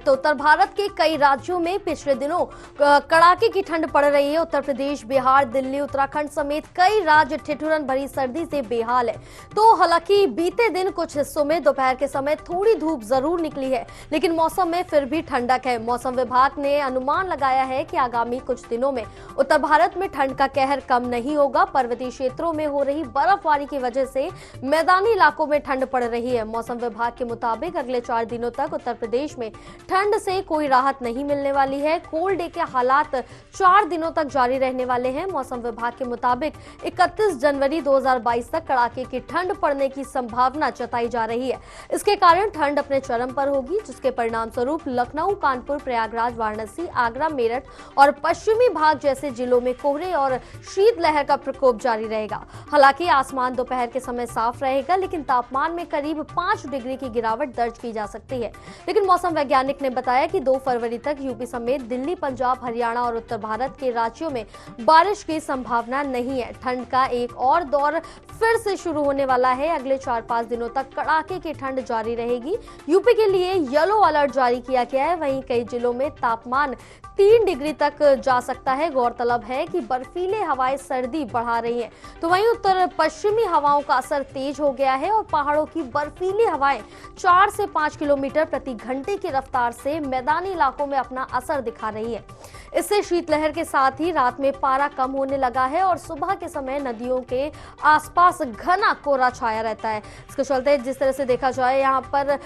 तो उत्तर भारत के कई राज्यों में पिछले दिनों कड़ाके की ठंड पड़ रही है। उत्तर प्रदेश, बिहार, दिल्ली, उत्तराखंड समेत कई राज्य ठिठुरन भरी सर्दी से बेहाल है। तो हालांकि बीते दिन कुछ हिस्सों में दोपहर के समय थोड़ी धूप जरूर निकली है, लेकिन मौसम में फिर भी ठंडक है। मौसम विभाग ने अनुमान लगाया है कि आगामी कुछ दिनों में उत्तर भारत में ठंड का कहर कम नहीं होगा। पर्वतीय क्षेत्रों में हो रही बर्फबारी की वजह से मैदानी इलाकों में ठंड पड़ रही है। मौसम विभाग के मुताबिक अगले 4 दिनों तक उत्तर प्रदेश में ठंड से कोई राहत नहीं मिलने वाली है। कोल्ड डे के हालात 4 दिनों तक जारी रहने वाले हैं। मौसम विभाग के मुताबिक 31 जनवरी 2022 तक कड़ाके की ठंड पड़ने की संभावना जताई जा रही है। इसके कारण ठंड अपने चरम पर होगी, जिसके परिणाम स्वरूप लखनऊ, कानपुर, प्रयागराज, वाराणसी, आगरा, मेरठ और पश्चिमी भाग जैसे जिलों में कोहरे और शीतलहर का प्रकोप जारी रहेगा। हालांकि आसमान दोपहर के समय साफ रहेगा, लेकिन तापमान में करीब 5 डिग्री की गिरावट दर्ज की जा सकती है। लेकिन मौसम वैज्ञानिक ने बताया कि 2 फरवरी तक यूपी समेत दिल्ली, पंजाब, हरियाणा और उत्तर भारत के राज्यों में बारिश की संभावना नहीं है। ठंड का एक और दौर फिर से शुरू होने वाला है। अगले 4-5 दिनों तक कड़ाके की ठंड जारी रहेगी। यूपी के लिए येलो अलर्ट जारी किया गया है। वहीं कई जिलों में तापमान 3 डिग्री तक जा सकता है। गौरतलब है कि बर्फीले हवाएं सर्दी बढ़ा रही हैं, तो वहीं उत्तर पश्चिमी हवाओं का असर तेज हो गया है और पहाड़ों की बर्फीली हवाएं 4 से 5 किलोमीटर प्रति घंटे की रफ्तार से मैदानी इलाकों में अपना असर दिखा रही है। इससे शीतलहर के साथ ही रात में पारा कम होने लगा है और सुबह के समय नदियों के आसपास घना कोहरा छाया रहता है। इसके चलते जिस तरह से देखा जाए यहाँ पर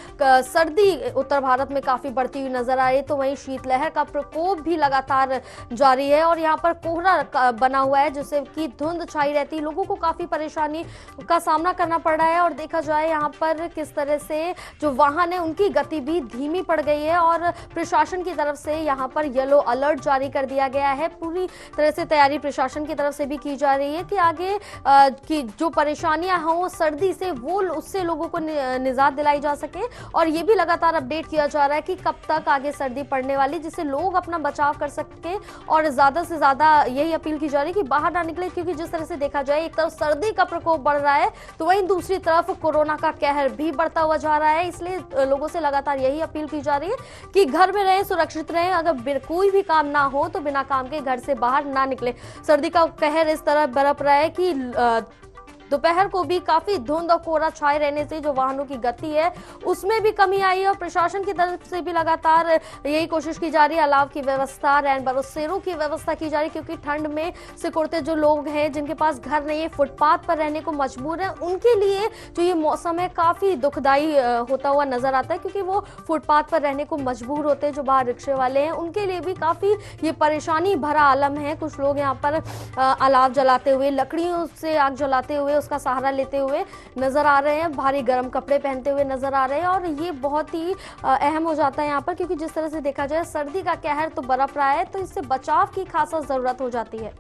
सर्दी उत्तर भारत में काफी बढ़ती हुई नजर आ रही है, तो वहीं शीतलहर का प्रकोप भी लगातार जारी है और यहाँ पर कोहरा बना हुआ है, जिससे कि धुंध छाई रहती है। लोगों को काफी परेशानी का सामना करना पड़ रहा है और देखा जाए यहाँ पर किस तरह से जो वाहन है उनकी गति भी धीमी पड़ गई है और प्रशासन की तरफ से यहाँ पर येलो अलर्ट जारी कर दिया गया है। पूरी तरह से तैयारी प्रशासन की तरफ से भी की जा रही है कि आगे की जो परेशानियां हों सर्दी से वो उससे लोगों को निजात दिलाई जा सके। और ये भी लगातार अपडेट किया जा रहा है कि कब तक आगे सर्दी पड़ने वाली, जिससे लोग अपना बचाव कर सके। और ज्यादा से ज्यादा यही अपील की जा रही है कि बाहर ना निकले, क्योंकि जिस तरह से देखा जाए एक तरफ सर्दी का प्रकोप बढ़ रहा है तो वहीं दूसरी तरफ कोरोना का कहर भी बढ़ता हुआ जा रहा है। इसलिए लोगों से लगातार यही अपील की जा रही है कि घर में रहें, सुरक्षित रहें। अगर कोई भी काम ना हो तो बिना काम के घर से बाहर ना निकले। सर्दी का कहर इस तरह बरप रहा है कि दोपहर को भी काफी धुंध और कोहरा छाए रहने से जो वाहनों की गति है उसमें भी कमी आई है और प्रशासन की तरफ से भी लगातार यही कोशिश की जा रही है। अलाव की व्यवस्था, रैन बसेरों की व्यवस्था की जा रही है, क्योंकि ठंड में सिकुड़ते जो लोग हैं जिनके पास घर नहीं है, फुटपाथ पर रहने को मजबूर है, उनके लिए जो ये मौसम है काफी दुखदाई होता हुआ नजर आता है, क्योंकि वो फुटपाथ पर रहने को मजबूर होते हैं। जो बाहर रिक्शे वाले हैं उनके लिए भी काफी ये परेशानी भरा आलम है। कुछ लोग यहाँ पर अलाव जलाते हुए, लकड़ियों से आग जलाते हुए उसका सहारा लेते हुए नजर आ रहे हैं, भारी गर्म कपड़े पहनते हुए नजर आ रहे हैं। और ये बहुत ही अहम हो जाता है यहाँ पर, क्योंकि जिस तरह से देखा जाए सर्दी का कहर तो बरप रहा है, तो इससे बचाव की खासा जरूरत हो जाती है।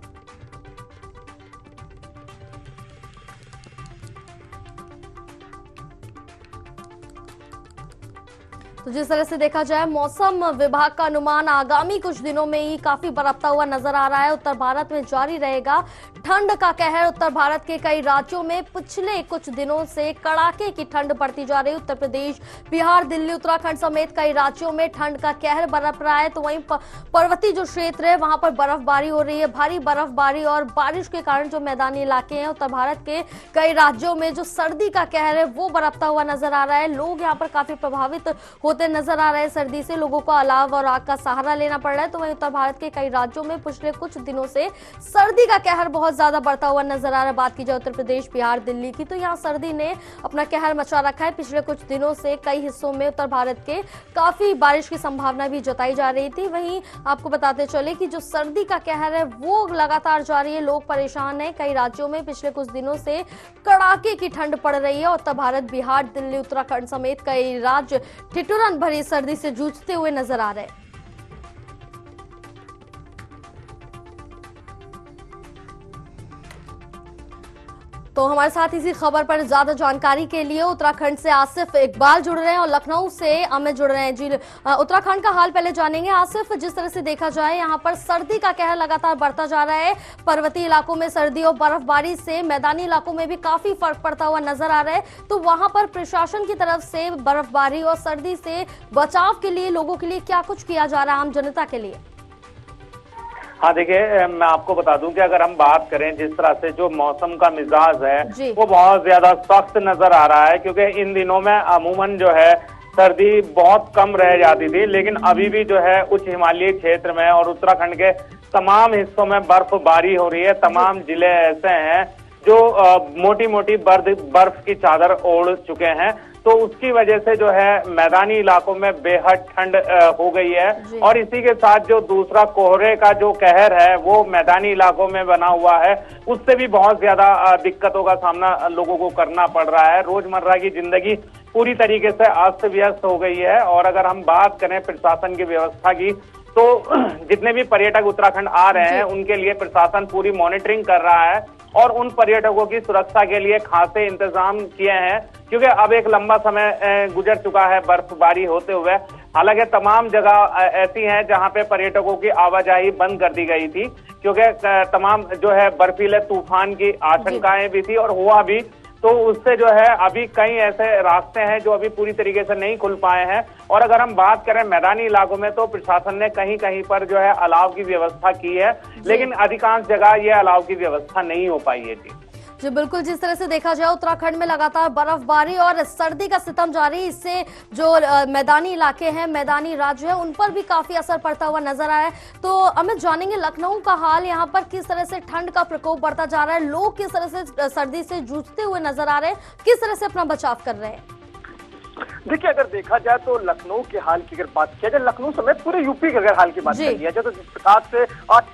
तो जिस तरह से देखा जाए मौसम विभाग का अनुमान आगामी कुछ दिनों में ही काफी बरपता हुआ नजर आ रहा है। उत्तर भारत में जारी रहेगा ठंड का कहर। उत्तर भारत के कई राज्यों में पिछले कुछ दिनों से कड़ाके की ठंड बढ़ती जा रही है। उत्तर प्रदेश, बिहार, दिल्ली, उत्तराखंड समेत कई राज्यों में ठंड का कहर बरप रहा है। तो वहीं पर्वतीय जो क्षेत्र है वहां पर बर्फबारी हो रही है। भारी बर्फबारी और बारिश के कारण जो मैदानी इलाके हैं उत्तर भारत के कई राज्यों में जो सर्दी का कहर है वो बरपता हुआ नजर आ रहा है। लोग यहाँ पर काफी प्रभावित होते नजर आ रहे हैं। सर्दी से लोगों को अलाव और आग का सहारा लेना पड़ रहा है। तो वहीं उत्तर भारत के कई राज्यों में पिछले कुछ दिनों से सर्दी का कहर बहुत ज्यादा बढ़ता हुआ नजर आ रहा है। बात की जाए उत्तर प्रदेश, बिहार, दिल्ली की, तो यहाँ सर्दी ने अपना कहर मचा रखा है। पिछले कुछ दिनों से कई हिस्सों में उत्तर भारत के काफी बारिश की संभावना भी जताई जा रही थी। वहीं आपको बताते चले कि जो सर्दी का कहर है वो लगातार जारी है। लोग परेशान हैं। कई राज्यों में पिछले कुछ दिनों से कड़ाके की ठंड पड़ रही है। उत्तर भारत, बिहार, दिल्ली, उत्तराखंड समेत कई राज्य ठिठुरन भरी सर्दी से जूझते हुए नजर आ रहे हैं। तो हमारे साथ इसी खबर पर ज्यादा जानकारी के लिए उत्तराखंड से आसिफ इकबाल जुड़ रहे हैं और लखनऊ से अमित जुड़ रहे हैं। जी, उत्तराखंड का हाल पहले जानेंगे। आसिफ, जिस तरह से देखा जाए यहाँ पर सर्दी का कहर लगातार बढ़ता जा रहा है। पर्वतीय इलाकों में सर्दी और बर्फबारी से मैदानी इलाकों में भी काफी फर्क पड़ता हुआ नजर आ रहा है। तो वहां पर प्रशासन की तरफ से बर्फबारी और सर्दी से बचाव के लिए लोगों के लिए क्या कुछ किया जा रहा है आम जनता के लिए? हाँ, देखिए, मैं आपको बता दूं कि अगर हम बात करें जिस तरह से जो मौसम का मिजाज है वो बहुत ज्यादा सख्त नजर आ रहा है, क्योंकि इन दिनों में अमूमन जो है सर्दी बहुत कम रह जाती थी, लेकिन अभी भी जो है उच्च हिमालयी क्षेत्र में और उत्तराखंड के तमाम हिस्सों में बर्फबारी हो रही है। तमाम जिले ऐसे हैं जो मोटी मोटी बर्फ की चादर ओढ़ चुके हैं, तो उसकी वजह से जो है मैदानी इलाकों में बेहद ठंड हो गई है। और इसी के साथ जो दूसरा कोहरे का जो कहर है वो मैदानी इलाकों में बना हुआ है, उससे भी बहुत ज्यादा दिक्कतों का सामना लोगों को करना पड़ रहा है। रोजमर्रा की जिंदगी पूरी तरीके से अस्त व्यस्त हो गई है। और अगर हम बात करें प्रशासन की व्यवस्था की, तो जितने भी पर्यटक उत्तराखंड आ रहे हैं उनके लिए प्रशासन पूरी मॉनिटरिंग कर रहा है और उन पर्यटकों की सुरक्षा के लिए खासे इंतजाम किए हैं, क्योंकि अब एक लंबा समय गुजर चुका है बर्फबारी होते हुए। हालांकि तमाम जगह ऐसी हैं जहां पे पर्यटकों की आवाजाही बंद कर दी गई थी, क्योंकि तमाम जो है बर्फीले तूफान की आशंकाएं भी थी और हुआ भी। तो उससे जो है अभी कई ऐसे रास्ते हैं जो अभी पूरी तरीके से नहीं खुल पाए हैं। और अगर हम बात करें मैदानी इलाकों में, तो प्रशासन ने कहीं कहीं पर जो है अलाव की व्यवस्था की है, लेकिन अधिकांश जगह ये अलाव की व्यवस्था नहीं हो पाई है। जी बिल्कुल, जिस तरह से देखा जाए उत्तराखंड में लगातार बर्फबारी और सर्दी का सितम जारी, इससे जो मैदानी इलाके हैं, मैदानी राज्य है, उन पर भी काफी असर पड़ता हुआ नजर आया है। तो अमित, जानेंगे लखनऊ का हाल, यहाँ पर किस तरह से ठंड का प्रकोप बढ़ता जा रहा है, लोग किस तरह से सर्दी से जूझते हुए नजर आ रहे हैं, किस तरह से अपना बचाव कर रहे हैं? देखिए, अगर देखा जाए तो लखनऊ के हाल की अगर बात किया जाए, लखनऊ समेत पूरे यूपी के अगर हाल की बात कर लिया जाए, तो जिस प्रकार से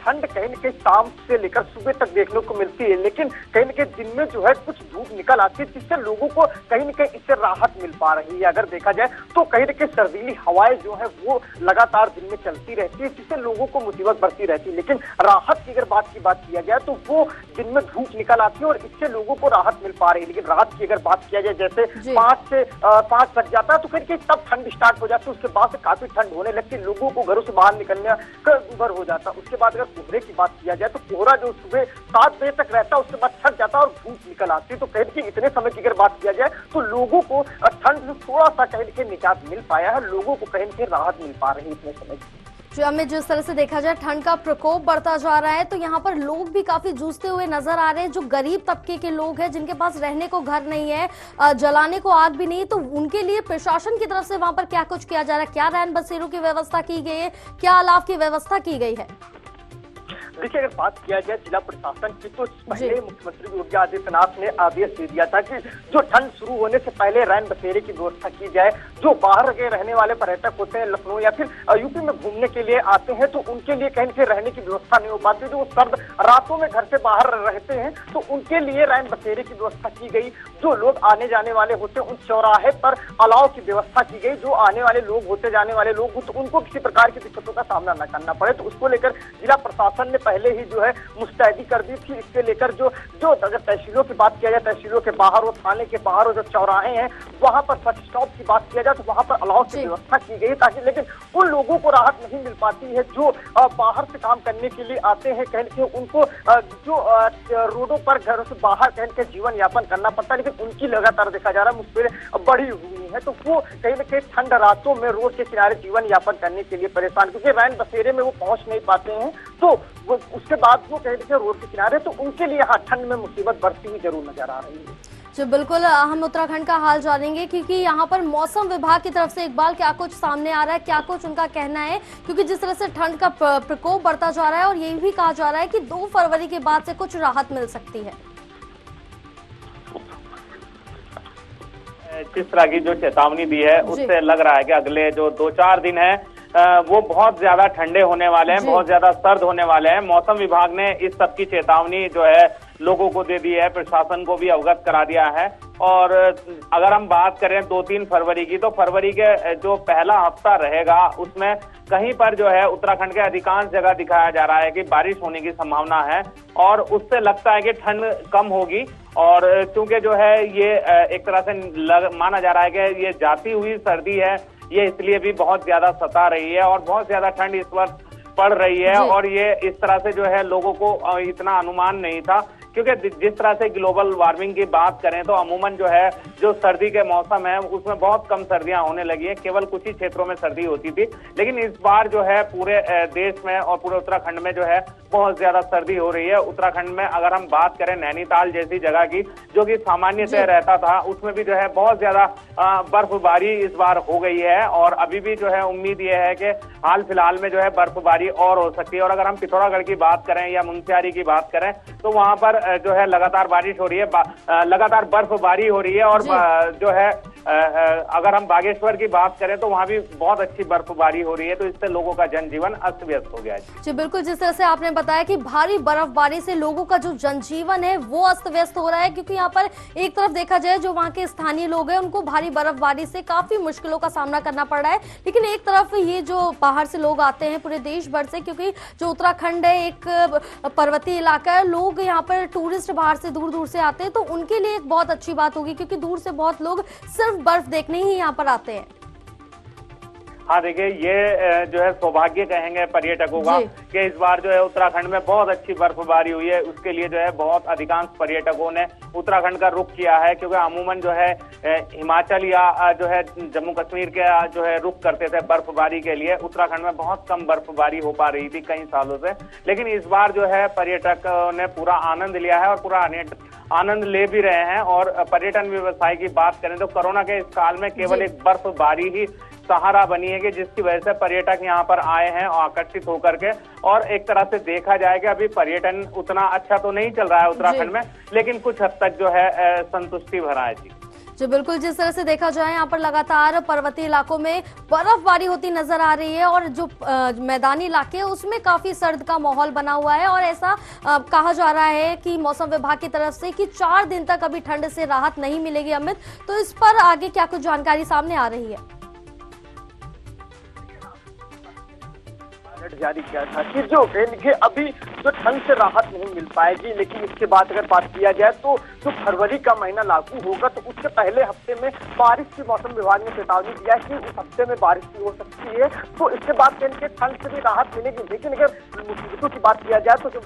ठंड कहीं न कहीं शाम से लेकर सुबह तक देखने को मिलती है, लेकिन कहीं न कहीं दिन में जो है कुछ धूप निकल आती है, जिससे लोगों को कहीं न कहीं इससे राहत मिल पा रही है। अगर देखा जाए तो कहीं न कहीं सर्दीली हवाएं जो है वो लगातार दिन में चलती रहती है, जिससे लोगों को मुसीबत बढ़ती रहती है। लेकिन राहत की अगर बात किया जाए तो वो दिन में धूप निकल आती है और इससे लोगों को राहत मिल पा रही है। लेकिन रात की अगर बात किया जाए, जैसे 5 बज जाता है तो फिर तब ठंड स्टार्ट हो जाती है, उसके बाद से काफी ठंड होने लगती है, लोगों को घरों से बाहर निकलने का उबर हो जाता है। उसके बाद अगर कोहरे की बात किया जाए तो कोहरा जो सुबह 7 बजे तक रहता है, उसके बाद छट जाता है और धूप निकल आती है। तो कहीं कि इतने समय की अगर बात किया जाए तो लोगों को ठंड से थोड़ा सा कहीं के निजात मिल पाया है, लोगों को कहीं के राहत मिल पा रही है इतने समय की। हमें जिस तरह से देखा जाए ठंड का प्रकोप बढ़ता जा रहा है, तो यहाँ पर लोग भी काफी जूझते हुए नजर आ रहे हैं। जो गरीब तबके के लोग हैं, जिनके पास रहने को घर नहीं है, जलाने को आग भी नहीं, तो उनके लिए प्रशासन की तरफ से वहां पर क्या कुछ किया जा रहा है? क्या रैन बसेरों की व्यवस्था की गई है, क्या अलाव की व्यवस्था की गई है? देखिए, अगर बात किया जाए जिला प्रशासन की, तो पहले मुख्यमंत्री योगी आदित्यनाथ ने आदेश दे दिया था कि जो ठंड शुरू होने से पहले रैन बसेरे की व्यवस्था की जाए। जो बाहर के रहने वाले पर्यटक होते हैं, लखनऊ या फिर यूपी में घूमने के लिए आते हैं, तो उनके लिए कहीं कहीं रहने की व्यवस्था नहीं हो पाती, जो सर्द रातों में घर से बाहर रहते हैं, तो उनके लिए रैन बसेरे की व्यवस्था की गई। जो लोग आने जाने वाले होते हैं, उन चौराहे पर अलाव की व्यवस्था की गई। जो आने वाले लोग होते जाने वाले लोग हो, तो उनको किसी प्रकार की दिक्कतों का सामना न करना पड़े, तो उसको लेकर जिला प्रशासन ने पहले ही जो है मुस्तैदी कर दी थी। इसके लेकर जो अगर तहसीलों की बात किया जाए, तहसीलों के बाहर और थाने के बाहर जो चौराहे हैं, वहां पर बस स्टॉप की बात किया जाए तो वहां पर अलाव की व्यवस्था की गई, ताकि लेकिन उन लोगों को राहत नहीं मिल पाती है जो बाहर से काम करने के लिए आते हैं। कहीं के उनको जो रोडों पर घरों से बाहर कहीं के जीवन यापन करना पड़ता है, लेकिन उनकी लगातार देखा जा रहा है मुश्किलें बढ़ी हुई है। तो वो कहीं न कहीं ठंड रातों में रोड के किनारे जीवन यापन करने के लिए परेशान, क्योंकि रैन बसेरे में वो पहुंच नहीं पाते हैं। तो वो उसके बाद वो कहीं न कहीं रोड के किनारे, तो उनके लिए यहाँ ठंड में मुसीबत बढ़ती हुई जरूर नजर आ रही है। जी बिल्कुल, हम उत्तराखंड का हाल जानेंगे, क्योंकि यहाँ पर मौसम विभाग की तरफ से इकबाल क्या कुछ सामने आ रहा है, क्या कुछ उनका कहना है, क्योंकि जिस तरह से ठंड का प्रकोप बढ़ता जा रहा है और ये भी कहा जा रहा है कि 2 फरवरी के बाद से कुछ राहत मिल सकती है। जिस तरह की जो चेतावनी दी है, उससे लग रहा है कि अगले जो 2-4 दिन है वो बहुत ज्यादा ठंडे होने वाले हैं, बहुत ज्यादा सर्द होने वाले हैं। मौसम विभाग ने इस सब की चेतावनी जो है लोगों को दे दी है, प्रशासन को भी अवगत करा दिया है। और अगर हम बात करें 2-3 फरवरी की, तो फरवरी के जो पहला हफ्ता रहेगा उसमें कहीं पर जो है उत्तराखंड के अधिकांश जगह दिखाया जा रहा है कि बारिश होने की संभावना है और उससे लगता है कि ठंड कम होगी। और क्योंकि जो है ये एक तरह से माना जा रहा है कि ये जाती हुई सर्दी है, ये इसलिए भी बहुत ज्यादा सता रही है और बहुत ज्यादा ठंड इस वक्त पड़ रही है। और ये इस तरह से जो है लोगों को इतना अनुमान नहीं था, क्योंकि जिस तरह से ग्लोबल वार्मिंग की बात करें तो अमूमन जो है जो सर्दी के मौसम है उसमें बहुत कम सर्दियां होने लगी हैं, केवल कुछ ही क्षेत्रों में सर्दी होती थी। लेकिन इस बार जो है पूरे देश में और पूरे उत्तराखंड में जो है बहुत ज्यादा सर्दी हो रही है। उत्तराखंड में अगर हम बात करें नैनीताल जैसी जगह की, जो कि सामान्यतः रहता था, उसमें भी जो है बहुत ज्यादा बर्फबारी इस बार हो गई है। और अभी भी जो है उम्मीद ये है कि हाल फिलहाल में जो है बर्फबारी और हो सकती है। और अगर हम पिथौरागढ़ की बात करें या मुनस्यारी की बात करें तो वहां पर जो है लगातार बारिश हो रही है, लगातार बर्फबारी हो रही है। और जो है अगर हम बागेश्वर की बात करें तो वहां भी बहुत अच्छी बर्फबारी हो रही है, तो इससे लोगों का जनजीवन अस्त व्यस्त हो गया है। जी बिल्कुल, जिस तरह से आपने बताया कि भारी बर्फबारी से लोगों का जो जनजीवन है वो अस्त व्यस्त हो रहा है, क्योंकि यहाँ पर एक तरफ देखा जाए जो वहाँ के स्थानीय लोग हैं उनको भारी बर्फबारी से काफी मुश्किलों का सामना करना पड़ रहा है, लेकिन एक तरफ ये जो बाहर से लोग आते हैं पूरे देश भर से, क्योंकि जो उत्तराखंड है एक पर्वतीय इलाका है, लोग यहाँ पर टूरिस्ट बाहर से दूर दूर से आते हैं, तो उनके लिए एक बहुत अच्छी बात होगी, क्योंकि दूर से बहुत लोग सिर्फ बर्फ देखने ही यहाँ पर आते हैं। हाँ देखिए, ये जो है सौभाग्य कहेंगे पर्यटकों का कि इस बार जो है उत्तराखंड में बहुत अच्छी बर्फबारी हुई है। उसके लिए जो है बहुत अधिकांश पर्यटकों ने उत्तराखंड का रुख किया है, क्योंकि अमूमन जो है हिमाचल या जो है जम्मू कश्मीर के जो है रुख करते थे बर्फबारी के लिए। उत्तराखंड में बहुत कम बर्फबारी हो पा रही थी कई सालों से, लेकिन इस बार जो है पर्यटकों ने पूरा आनंद लिया है और पूरा आनंद ले भी रहे हैं। और पर्यटन व्यवसाय की बात करें तो कोरोना के इस काल में केवल एक बर्फबारी ही सहारा बनी है कि जिसकी वजह से पर्यटक यहाँ पर आए हैं और आकर्षित होकर के। और एक तरह से देखा जाए कि अभी पर्यटन उतना अच्छा तो नहीं चल रहा है उत्तराखंड में, लेकिन कुछ हद तक जो है संतुष्टि भरा है। जी बिल्कुल, जिस तरह से देखा जाए यहाँ पर लगातार पर्वतीय इलाकों में बर्फबारी होती नजर आ रही है और जो मैदानी इलाके हैं उसमें काफी सर्द का माहौल बना हुआ है। और ऐसा कहा जा रहा है कि मौसम विभाग की तरफ से कि 4 दिन तक अभी ठंड से राहत नहीं मिलेगी। अमित, तो इस पर आगे क्या कुछ जानकारी सामने आ रही है? जारी किया था कि जो देखिए अभी जो ठंड से राहत नहीं मिल पाएगी, लेकिन इसके बाद अगर बात किया जाए तो जो फरवरी का महीना लागू होगा तो उसके पहले हफ्ते में बारिश की मौसम विभाग ने चेतावनी दिया है कि उस हफ्ते में बारिश भी हो सकती है। तो इसके बाद ठंड से भी राहत मिलेगी। लेकिन अगर मुसीबतों की बात किया जाए तो जो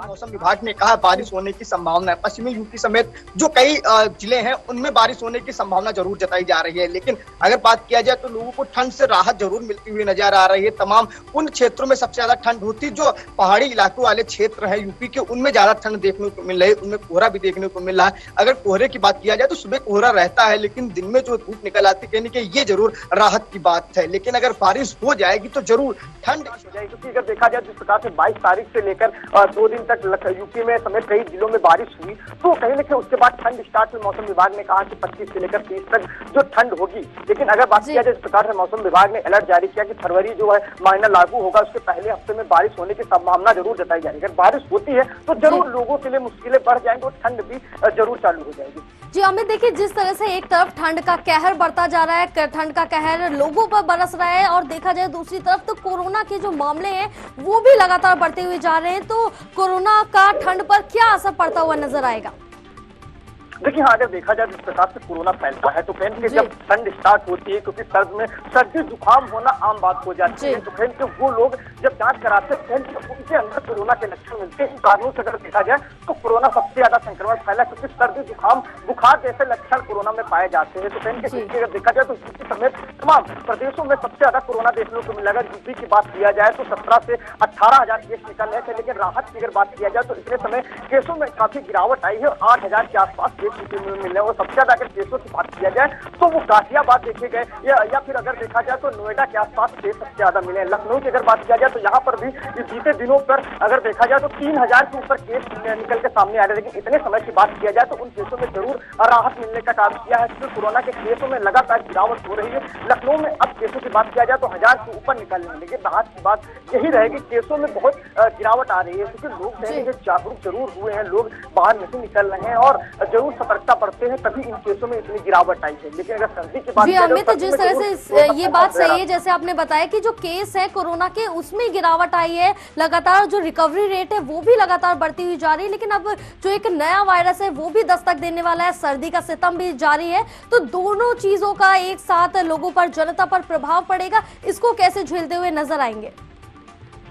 मौसम विभाग ने कहा बारिश होने की संभावना है। पश्चिमी यूपी समेत जो कई जिले हैं उनमें बारिश होने की संभावना जरूर जताई जा रही है। लेकिन अगर बात किया जाए तो लोगों को ठंड से राहत जरूर मिलती हुई नजर आ रही है। तमाम उन क्षेत्रों में सबसे ज्यादा ठंड होती है जो पहाड़ी इलाकों वाले क्षेत्र है यूपी के, उनमें ज्यादा ठंड देखने को मिल रही है, उनमें कोहरा भी देखने को मिल रहा है। अगर कोहरे की बात किया जाए तो सुबह कोहरा रहता है, लेकिन दिन में जो धूप निकल आती है, यानी कि ये जरूर राहत की बात है। लेकिन अगर बारिश हो जाएगी तो जरूर ठंड हो जाएगी, क्योंकि अगर देखा जाए जिस प्रकार से 22 तारीख से लेकर 2 दिन तक यूपी में समेत कई जिलों में बारिश हुई, तो कहीं ना कहीं उसके बाद ठंड स्टार्ट हुई। मौसम विभाग ने कहा कि 25 से लेकर 30 तक जो ठंड होगी। लेकिन अगर बात किया जाए जिस प्रकार से मौसम विभाग ने अलर्ट जारी किया कि फरवरी जो है महीना लागू होगा, उसके पहले हफ्ते में बारिश होने की संभावना जरूर जताई जा रही है। अगर बारिश होती है तो जरूर लोगों के लिए मुश्किलें बढ़ जाएंगी और ठंड भी जरूर चालू हो जाएगी। जी अमित, देखिए जिस तरह से एक तरफ ठंड का कहर बढ़ता जा रहा है, ठंड का कहर लोगों पर बरस रहा है, और देखा जाए दूसरी तरफ तो कोरोना के जो मामले हैं वो भी लगातार बढ़ते हुए जा रहे हैं, तो कोरोना का ठंड पर क्या असर पड़ता हुआ नजर आएगा? देखिए हाँ, अगर देखा जाए जिस प्रकार से कोरोना फैलता है तो कहीं जब ठंड स्टार्ट होती है, क्योंकि सर्द में सर्दी जुकाम होना आम बात हो जाती है, तो कहीं वो लोग जब जांच कराते हैं तो उनके अंदर कोरोना के लक्षण मिलते हैं। इन कारणों से अगर देखा जाए तो कोरोना सबसे ज्यादा संक्रमण फैला, क्योंकि सर्दी जुकाम बुखार जैसे लक्षण कोरोना में पाए जाते हैं। तो कहीं अगर देखा जाए तो यूपी समेत तमाम प्रदेशों में सबसे ज्यादा कोरोना देखने को मिलेगा। यूपी की बात किया जाए तो 17 से 18,000 केस निकल रहे थे, लेकिन राहत की अगर बात किया जाए तो इतने समय केसों में काफी गिरावट आई है और 8,000 के आसपास केस मिल रहे हैं। वो सबसे ज्यादा अगर केसों की बात किया जाए तो वो गाजियाबाद देखे गए या फिर अगर देखा जाए तो नोएडा के आसपास केस सबसे ज्यादा मिले हैं। लखनऊ की अगर बात किया जाए तो यहाँ पर भी बीते दिनों पर अगर देखा जाए तो 3000 के ऊपर केस निकल के सामने आ रहे हैं। लेकिन इतने समय की बात किया जाए तो उन केसों में जरूर राहत मिलने का काम किया है, क्योंकि कोरोना के केसों में लगातार गिरावट हो रही है। लखनऊ में अब केसों की बात किया जाए तो 1000 से ऊपर निकल रहे हैं। लेकिन राहत की बात यही रहेगी, केसों में बहुत गिरावट आ रही है, क्योंकि लोग पहले जागरूक जरूर हुए हैं, लोग बाहर नहीं निकल रहे हैं और जरूर सतर्कता बरतते हैं, तभी इन केसों में इतनी गिरावट आई है। लेकिन अगर सर्दी की बात जी अमित, जिस तरह से ये बात सही है, जैसे आपने बताया कि जो केस है कोरोना के उसमें गिरावट आई है, लगातार जो रिकवरी रेट है वो भी लगातार बढ़ती हुई जा रही है। लेकिन अब जो एक नया वायरस है वो भी दस्तक देने वाला है, सर्दी का सितम भी जारी है, तो दोनों चीजों का एक साथ लोगों पर, जनता पर प्रभाव पड़ेगा, इसको कैसे झेलते हुए नजर आएंगे?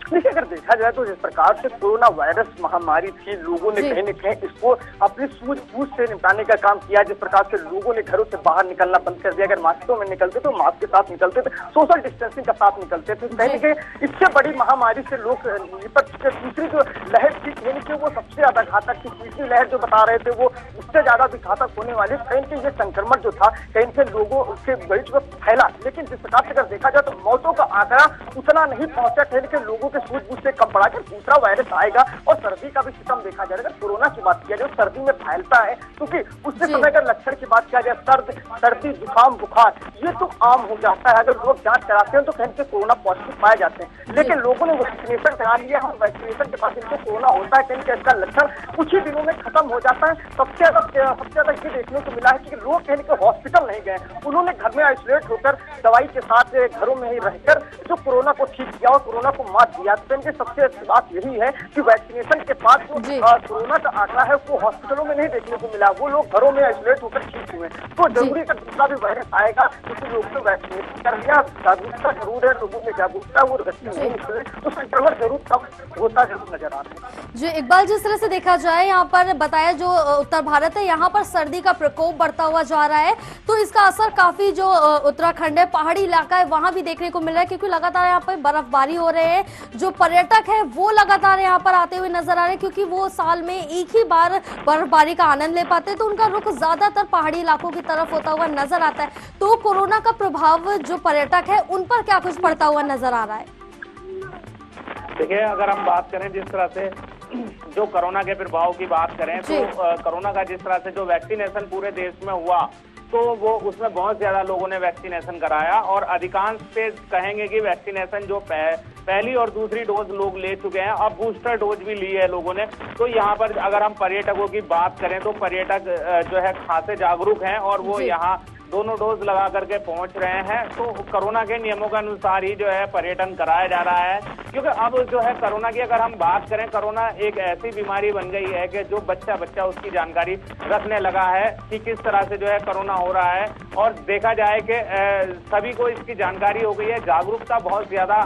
देखिए, अगर देखा जाए तो जिस प्रकार से कोरोना वायरस महामारी थी, लोगों ने कहीं न कहीं इसको अपनी सूझबूझ से निपटाने का काम किया। जिस प्रकार से लोगों ने घरों से बाहर निकलना बंद कर दिया, अगर मास्कों में निकलते तो मास्क के साथ निकलते थे, सोशल डिस्टेंसिंग के साथ निकलते थे। कहीं न कहीं इससे बड़ी महामारी से लोग निपट चुके। तीसरी जो लहर थी कहीं कि वो सबसे ज्यादा घातक थी। तीसरी लहर जो बता रहे थे वो उससे ज्यादा भी घातक होने वाली। कहीं कि ये संक्रमण जो था कहीं से लोगों के बीच में फैला, लेकिन जिस प्रकार से अगर देखा जाए तो मौतों का आंकड़ा उतना नहीं पहुंचा, कहीं कि लोगों सूझबूझ से कम पड़ा। कर दूसरा वायरस आएगा और सर्दी का भी सिस्टम देखा जाए, अगर कोरोना की बात किया जाए सर्दी में फैलता है, क्योंकि उससे समय अगर लक्षण की बात किया जाए सर्दी जुकाम बुखार ये तो आम हो जाता है। अगर लोग जांच कराते हैं तो कहीं से कोरोना पॉजिटिव पाए जाते हैं, लेकिन लोगों ने वैक्सीनेशन करा लिया है, वैक्सीनेशन के बाद इनको कोरोना होता है, कहीं इसका लक्षण कुछ ही दिनों में खत्म हो जाता है। सबसे ज्यादा ये देखने को मिला है कि लोग कहीं के हॉस्पिटल नहीं गए, उन्होंने घर में आइसोलेट होकर दवाई के साथ घरों में ही रहकर जो कोरोना को ठीक किया और कोरोना को मात दिया। सबसे अच्छी बात यही है कि वैक्सीनेशन के बाद जो कोरोना का आंकड़ा है वो हॉस्पिटलों में नहीं देखने को मिला, वो लोग घरों में आइसोलेट होकर ठीक हुए। तो जरूरी का दूसरा भी वायरस आएगा, क्योंकि लोगों ने वैक्सीनेशन कर लिया, जागरूकता जरूर है, लोगों में जागरूकता वो नहीं निकले तो संक्रमण जरूर कम होता जरूर नजर आ रहा है। जी इकबाल, जिस तरह से देखा जाए यहाँ पर बताया जो उत्तर भारत है यहाँ पर सर्दी का प्रकोप बढ़ता हुआ जा रहा है, तो इसका असर काफी जो उत्तराखंड है, पहाड़ी इलाका है, वहां भी देखने को मिल रहा है, क्योंकि लगातार यहाँ पर बर्फबारी हो रहे हैं। जो पर्यटक है वो लगातार यहाँ पर आते हुए नजर आ रहे हैं, क्योंकि वो साल में एक ही बार बर्फबारी का आनंद ले पाते हैं, तो उनका रुख ज्यादातर पहाड़ी इलाकों की तरफ होता हुआ नजर आता है। तो कोरोना का प्रभाव जो पर्यटक है उन पर क्या कुछ पड़ता हुआ नजर आ रहा है? देखिए, अगर हम बात करें जिस तरह से जो कोरोना के प्रभाव की बात करें तो कोरोना का जिस तरह से जो वैक्सीनेशन पूरे देश में हुआ तो वो उसमें बहुत ज्यादा लोगों ने वैक्सीनेशन कराया और अधिकांश पे कहेंगे कि वैक्सीनेशन जो पहली और दूसरी डोज लोग ले चुके हैं, अब बूस्टर डोज भी ली है लोगों ने। तो यहाँ पर अगर हम पर्यटकों की बात करें तो पर्यटक जो है खासे जागरूक हैं और वो यहाँ दोनों डोज लगा करके पहुंच रहे हैं। तो कोरोना के नियमों के अनुसार ही जो है पर्यटन कराया जा रहा है, क्योंकि अब जो है कोरोना की अगर हम बात करें, कोरोना एक ऐसी बीमारी बन गई है कि जो बच्चा उसकी जानकारी रखने लगा है कि किस तरह से जो है कोरोना हो रहा है। और देखा जाए कि सभी को इसकी जानकारी हो गई है, जागरूकता बहुत ज्यादा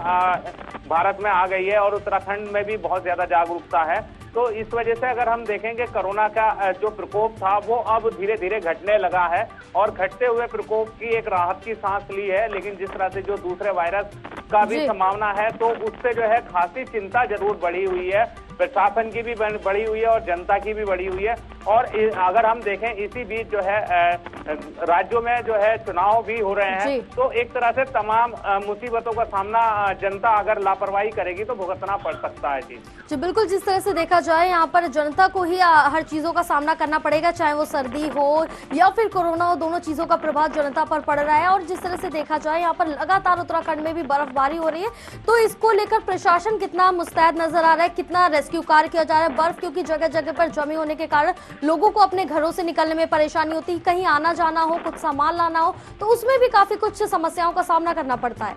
भारत में आ गई है और उत्तराखंड में भी बहुत ज्यादा जागरूकता है। तो इस वजह से अगर हम देखेंगे कोरोना का जो प्रकोप था वो अब धीरे धीरे घटने लगा है और घटते हुए प्रकोप की एक राहत की सांस ली है। लेकिन जिस तरह से जो दूसरे वायरस का भी संभावना है तो उससे जो है खासी चिंता जरूर बढ़ी हुई है, प्रशासन की भी बढ़ी हुई है और जनता की भी बढ़ी हुई है। और अगर हम देखें इसी बीच जो है राज्यों में जो है चुनाव भी हो रहे हैं, तो एक तरह से तमाम मुसीबतों का सामना जनता अगर लापरवाही करेगी तो भुगतना पड़ सकता है। जी बिल्कुल, जिस तरह से देखा जाए यहाँ पर जनता को ही हर चीजों का सामना करना पड़ेगा, चाहे वो सर्दी हो या फिर कोरोना हो, दोनों चीजों का प्रभाव जनता पर पड़ रहा है। और जिस तरह से देखा जाए यहाँ पर लगातार उत्तराखंड में भी बर्फबारी हो रही है, तो इसको लेकर प्रशासन कितना मुस्तैद नजर आ रहा है, कितना रेस्क्यू कार्य किया जा रहा है। बर्फ क्योंकि जगह जगह पर जमी होने के कारण लोगों को अपने घरों से निकलने में परेशानी होती है, कहीं आना जाना हो, कुछ सामान लाना हो, तो उसमें भी काफी कुछ समस्याओं का सामना करना पड़ता है।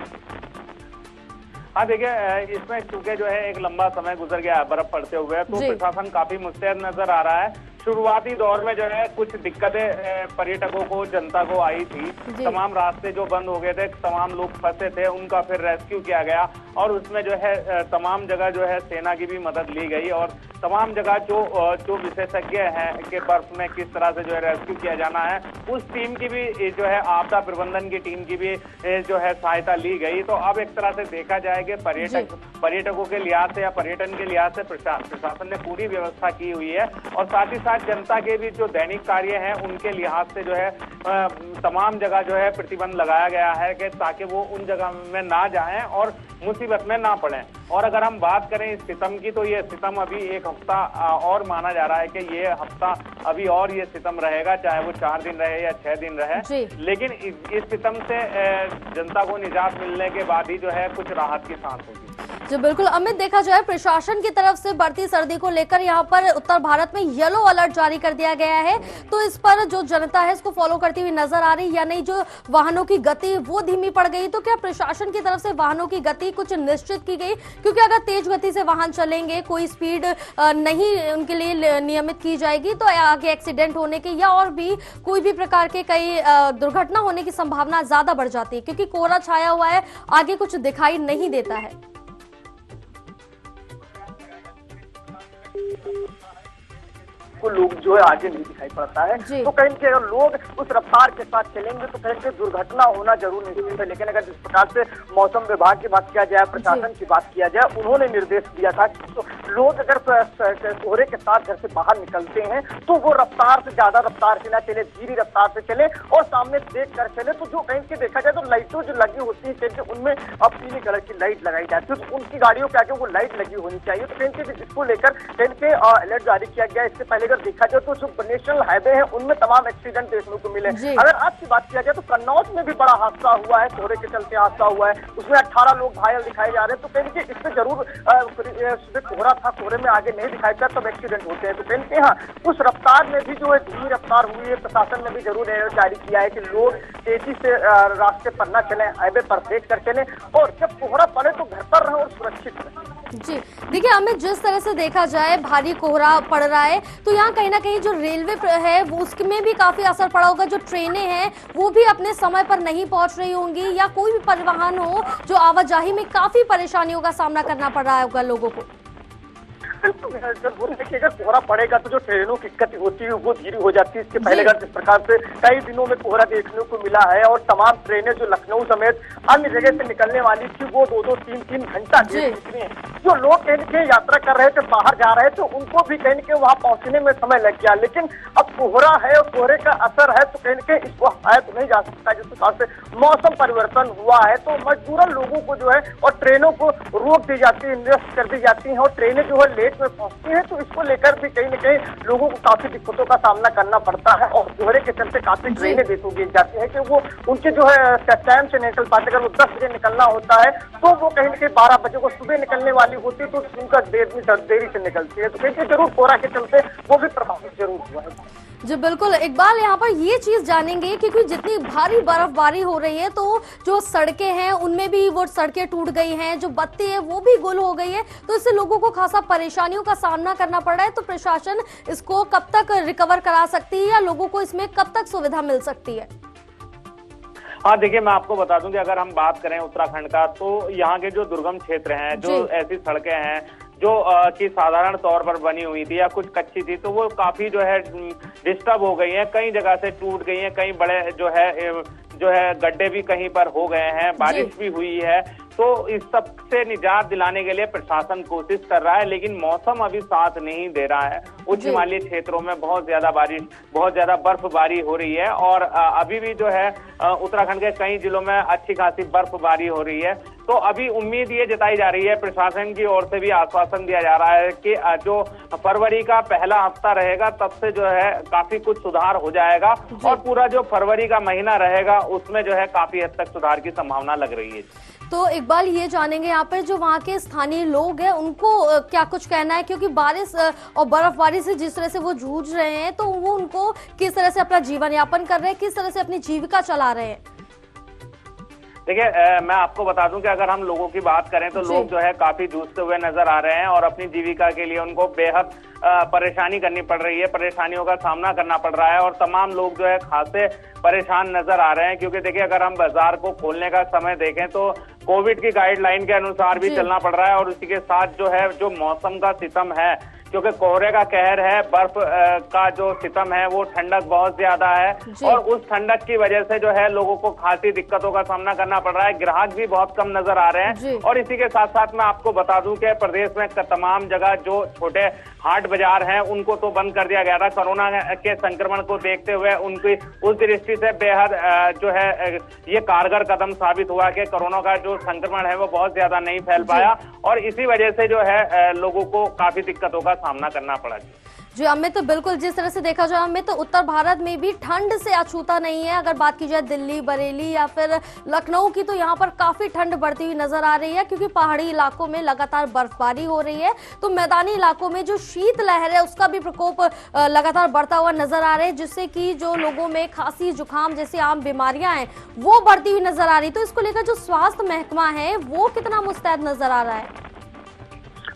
हाँ देखिए, इसमें चूंकि जो है एक लंबा समय गुजर गया बर्फ पड़ते हुए, तो प्रशासन काफी मुस्तैद नजर आ रहा है। शुरुआती दौर में जो है कुछ दिक्कतें पर्यटकों को, जनता को आई थी, तमाम रास्ते जो बंद हो गए थे, तमाम लोग फंसे थे, उनका फिर रेस्क्यू किया गया और उसमें जो है तमाम जगह जो है सेना की भी मदद ली गई और तमाम जगह जो विशेषज्ञ हैं कि बर्फ में किस तरह से जो है रेस्क्यू किया जाना है, उस टीम की भी जो है आपदा प्रबंधन की टीम की भी जो है सहायता ली गई। तो अब एक तरह से देखा जाए कि पर्यटकों के लिहाज से या पर्यटन के लिहाज से प्रशासन ने पूरी व्यवस्था की हुई है, और साथ ही साथ जनता के भी जो दैनिक कार्य हैं उनके लिहाज से जो है तमाम जगह जो है प्रतिबंध लगाया गया है कि ताकि वो उन जगह में ना जाएं और मुसीबत में ना पड़ें। और अगर हम बात करें इस सितम की, तो ये सितम अभी एक हफ्ता और माना जा रहा है कि ये हफ्ता अभी और ये सितम रहेगा, चाहे वो 4 दिन रहे या 6 दिन रहे। लेकिन इस सितम से जनता को निजात मिलने के बाद ही जो है कुछ राहत की सांस होगी। जी बिल्कुल अमित, देखा जाए प्रशासन की तरफ से बढ़ती सर्दी को लेकर यहाँ पर उत्तर भारत में येलो अलर्ट जारी कर दिया गया है, तो इस पर जो जनता है इसको फॉलो करती हुई नजर आ रही या नहीं? जो वाहनों की गति वो धीमी पड़ गई, तो क्या प्रशासन की तरफ से वाहनों की गति कुछ निश्चित की गई? क्योंकि अगर तेज गति से वाहन चलेंगे, कोई स्पीड नहीं उनके लिए नियमित की जाएगी, तो आगे एक्सीडेंट होने की या और भी कोई भी प्रकार के कई दुर्घटना होने की संभावना ज्यादा बढ़ जाती है, क्योंकि कोहरा छाया हुआ है, आगे कुछ दिखाई नहीं देता है। को लोग जो है आगे नहीं दिखाई पड़ता है, तो कहीं कि अगर लोग उस रफ्तार के साथ चलेंगे तो कहीं दुर्घटना होना जरूर निश्चित है। लेकिन अगर जिस प्रकार से मौसम विभाग की बात किया जाए, प्रशासन की बात किया जाए, उन्होंने निर्देश दिया था कि तो लोग अगर कोहरे के साथ घर से बाहर निकलते हैं तो वो रफ्तार से ज्यादा रफ्तार से ना चले, धीमी रफ्तार से चले और सामने देख कर चले। तो जो कहीं के देखा जाए तो लाइटों जो लगी होती है उनमें अब पीले कलर की लाइट लगाई जाती है, तो उनकी गाड़ियों के आगे वो लाइट लगी होनी चाहिए। तो कहीं के इसको लेकर कहीं के अलर्ट जारी किया गया। इससे पहले अगर देखा जाए तो जो नेशनल हाईवे है उनमें तमाम एक्सीडेंट देखने को मिले। अगर आज की बात किया जाए तो कन्नौज में भी बड़ा हादसा हुआ है, कोहरे के चलते हादसा हुआ है, उसमें 18 लोग घायल दिखाए जा रहे हैं। तो कहीं कि इससे जरूर कोहरा था, कोहरे में आगे नहीं दिखाई था तब एक्सीडेंट होते हैं। तो कहीं के हाँ उस रफ्तार में भी जो है धीमी रफ्तार हुई है। प्रशासन ने भी जरूर जारी किया है कि लोग तेजी से रास्ते पर न चले, हाईवे पर देख कर चले और जब कोहरा पड़े तो घर पर रहे और सुरक्षित रहे। जी देखिए अमित, जिस तरह से देखा जाए भारी कोहरा पड़ रहा है, तो यहाँ कहीं ना कहीं जो रेलवे है वो उसमें भी काफी असर पड़ा होगा। जो ट्रेनें हैं वो भी अपने समय पर नहीं पहुंच रही होंगी, या कोई भी परिवहन हो जो आवाजाही में काफी परेशानियों का सामना करना पड़ रहा होगा लोगों को। अगर कोहरा पड़ेगा तो जो ट्रेनों की गति होती है वो धीरे हो जाती है। इसके पहले अगर जिस प्रकार से कई दिनों में कोहरा देखने को मिला है और तमाम ट्रेनें जो लखनऊ समेत अन्य जगह से निकलने वाली थी वो 2-2, 3-3 घंटा निकली है। जो लोग कहीं के यात्रा कर रहे थे, बाहर जा रहे थे, उनको भी कहीं के वहां पहुंचने में समय लग गया। लेकिन अब कोहरा है और कोहरे का असर है तो कहीं के इसको हटाया तो नहीं जा सकता। जिस प्रकार से मौसम परिवर्तन हुआ है तो मजबूरन लोगों को जो है और ट्रेनों को रोक दी जाती है, निरस्त कर दी जाती है और ट्रेनें जो है लेट में पहुंचती है। तो इसको लेकर भी कहीं न कहीं लोगों को काफी दिक्कतों का सामना करना पड़ता है और कोहरे के चलते काफी ट्रेनें देखो दी जाती है कि वो उनके जो है टाइम से निकल पाते। अगर वो 10 बजे निकलना होता है तो वो कहीं न कहीं 12 बजे को सुबह निकलने वाली होती है, तो उनका देरी से निकलती है। तो कहीं जरूर कोहरा के चलते वो भी प्रभावित जरूर हुआ है। जी बिल्कुल, इकबाल यहाँ पर ये चीज जानेंगे क्योंकि जितनी भारी बर्फबारी हो रही है तो जो सड़कें हैं उनमें भी वो सड़कें टूट गई हैं, जो बत्ती है वो भी गुल हो गई है, तो इससे लोगों को खासा परेशानियों का सामना करना पड़ रहा है। तो प्रशासन इसको कब तक रिकवर करा सकती है या लोगों को इसमें कब तक सुविधा मिल सकती है? हाँ देखिए, मैं आपको बता दूं कि अगर हम बात करें उत्तराखंड का, तो यहाँ के जो दुर्गम क्षेत्र हैं, जो ऐसी सड़कें हैं जो कि साधारण तौर पर बनी हुई थी या कुछ कच्ची थी, तो वो काफी जो है डिस्टर्ब हो गई हैं, कई जगह से टूट गई हैं, कई बड़े जो है गड्ढे भी कहीं पर हो गए हैं, बारिश भी हुई है। तो इस सब से निजात दिलाने के लिए प्रशासन कोशिश कर रहा है, लेकिन मौसम अभी साथ नहीं दे रहा है। उच्च हिमालयी क्षेत्रों में बहुत ज्यादा बारिश, बहुत ज्यादा बर्फबारी हो रही है और अभी भी जो है उत्तराखंड के कई जिलों में अच्छी खासी बर्फबारी हो रही है। तो अभी उम्मीद ये जताई जा रही है, प्रशासन की ओर से भी आश्वासन दिया जा रहा है कि जो फरवरी का पहला हफ्ता रहेगा तब से जो है काफी कुछ सुधार हो जाएगा और पूरा जो फरवरी का महीना रहेगा उसमें जो है काफी हद तक सुधार की संभावना लग रही है। तो इकबाल, ये जानेंगे यहाँ पर जो वहाँ के स्थानीय लोग हैं उनको क्या कुछ कहना है, क्योंकि बारिश और बर्फबारी से जिस तरह से वो जूझ रहे हैं, तो वो उनको किस तरह से अपना जीवन यापन कर रहे हैं, किस तरह से अपनी जीविका चला रहे हैं? देखिए, मैं आपको बता दूं कि अगर हम लोगों की बात करें तो लोग जो है काफी जूझते हुए नजर आ रहे हैं और अपनी जीविका के लिए उनको बेहद परेशानी करनी पड़ रही है, परेशानियों का सामना करना पड़ रहा है और तमाम लोग जो है खासे परेशान नजर आ रहे हैं। क्योंकि देखिए, अगर हम बाजार को खोलने का समय देखें तो कोविड की गाइडलाइन के अनुसार भी चलना पड़ रहा है और उसी के साथ जो है जो मौसम का सितम है क्योंकि कोहरे का कहर है, बर्फ का जो सितम है, वो ठंडक बहुत ज्यादा है और उस ठंडक की वजह से जो है लोगों को खासी दिक्कतों का सामना करना पड़ रहा है। ग्राहक भी बहुत कम नजर आ रहे हैं और इसी के साथ साथ मैं आपको बता दूं कि प्रदेश में तमाम जगह जो छोटे हाट बाजार हैं उनको तो बंद कर दिया गया था। कोरोना के संक्रमण को देखते हुए उनकी उस दृष्टि से बेहद जो है ये कारगर कदम साबित हुआ कि कोरोना का जो संक्रमण है वो बहुत ज्यादा नहीं फैल पाया और इसी वजह से जो है लोगों को काफी दिक्कतों का सामना करना पड़ा। जी अमित, तो बिल्कुल जिस तरह से देखा जाए अमित, तो उत्तर भारत में भी ठंड से अछूता नहीं है। अगर बात की जाए दिल्ली, बरेली या फिर लखनऊ की, तो यहाँ पर काफी ठंड बढ़ती हुई नजर आ रही है क्योंकि पहाड़ी इलाकों में लगातार बर्फबारी हो रही है। तो मैदानी इलाकों में जो शीत लहर है उसका भी प्रकोप लगातार बढ़ता हुआ नजर आ रहा है, जिससे कि जो लोगों में खांसी जुकाम जैसी आम बीमारियां हैं वो बढ़ती हुई नजर आ रही। तो इसको लेकर जो स्वास्थ्य महकमा है वो कितना मुस्तैद नजर आ रहा है?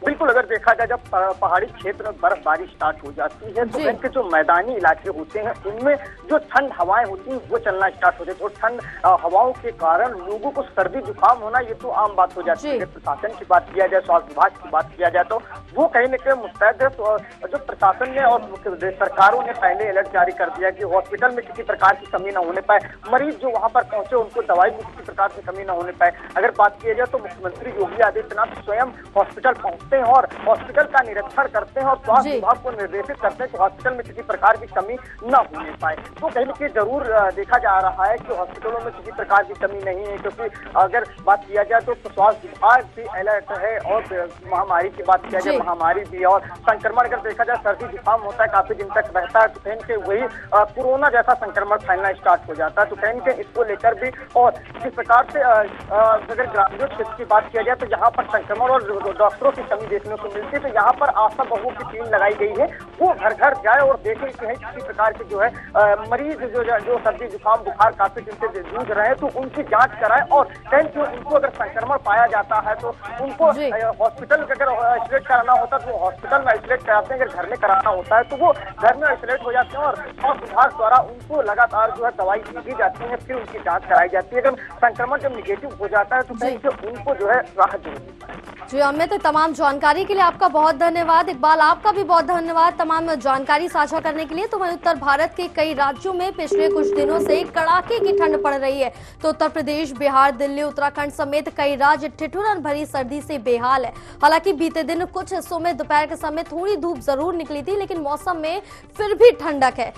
बिल्कुल, अगर देखा जाए जब पहाड़ी क्षेत्र में बर्फबारी स्टार्ट हो जाती है तो इनके जो मैदानी इलाके होते हैं उनमें जो ठंड हवाएं होती हैं वो चलना स्टार्ट हो जाती है। तो ठंड हवाओं के कारण लोगों को सर्दी जुकाम होना ये तो आम बात हो जाती है। अगर प्रशासन की बात किया जाए, स्वास्थ्य विभाग की बात किया जाए तो वो कहीं न कहीं मुस्तैद है। तो जो प्रशासन ने और सरकारों ने पहले अलर्ट जारी कर दिया कि हॉस्पिटल में किसी प्रकार की कमी न होने पाए, मरीज जो वहां पर पहुंचे उनको दवाई में किसी प्रकार की कमी न होने पाए। अगर बात की जाए तो मुख्यमंत्री योगी आदित्यनाथ स्वयं हॉस्पिटल पहुंचते हैं और हॉस्पिटल का निरीक्षण करते हैं और स्वास्थ्य विभाग को निर्देशित करते हैं कि हॉस्पिटल में किसी प्रकार की कमी न होने पाए। तो कहीं न कहीं जरूर देखा जा रहा है कि हॉस्पिटलों में किसी प्रकार की कमी नहीं है, क्योंकि अगर बात किया जाए तो स्वास्थ्य विभाग भी अलर्ट है और महामारी की बात किया जाए, महामारी भी और संक्रमण अगर देखा जाए, सर्दी जुकाम होता है काफी दिन तक रहता है तो कहीं के वही कोरोना जैसा संक्रमण फैलना स्टार्ट हो जाता है। तो कहीं के इसको लेकर भी और किस प्रकार से अगर ग्रामीण क्षेत्र की बात किया जाए तो यहाँ पर संक्रमण और डॉक्टरों की कमी देखने को मिलती है। तो यहाँ पर आशा बहुओं की टीम लगाई गई है, वो घर घर जाए और देखें कि किसी प्रकार के जो है मरीज जो सर्दी जुकाम बुखार काफी दिन से जूझ रहे हैं तो उनकी जांच कराएं और कहीं उनको अगर संक्रमण पाया जाता है तो उनको हॉस्पिटल अगर आइसोलेट कराना होता है तो हॉस्पिटल में आइसोलेट कराते हैं, अगर घर में कराना होता है तो वो घर में आइसोलेट हो जाते हैं और स्वास्थ्य विभाग द्वारा उनको लगातार जो है दवाई दी जाती है, फिर उनकी जांच कराई जाती है। अगर संक्रमण जब निगेटिव हो जाता है तो कहीं उनको जो है राहत मिलती है। जी अमित, तमाम जानकारी के लिए आपका बहुत धन्यवाद। इकबाल, आपका भी बहुत धन्यवाद तमाम जानकारी साझा करने के लिए। तो वहीं उत्तर भारत के कई राज्यों में पिछले कुछ दिनों से कड़ाके की ठंड पड़ रही है। तो उत्तर प्रदेश, बिहार, दिल्ली, उत्तराखंड समेत कई राज्य ठिठुरन भरी सर्दी से बेहाल है। हालांकि बीते दिन कुछ हिस्सों में दोपहर के समय थोड़ी धूप जरूर निकली थी, लेकिन मौसम में फिर भी ठंडक है।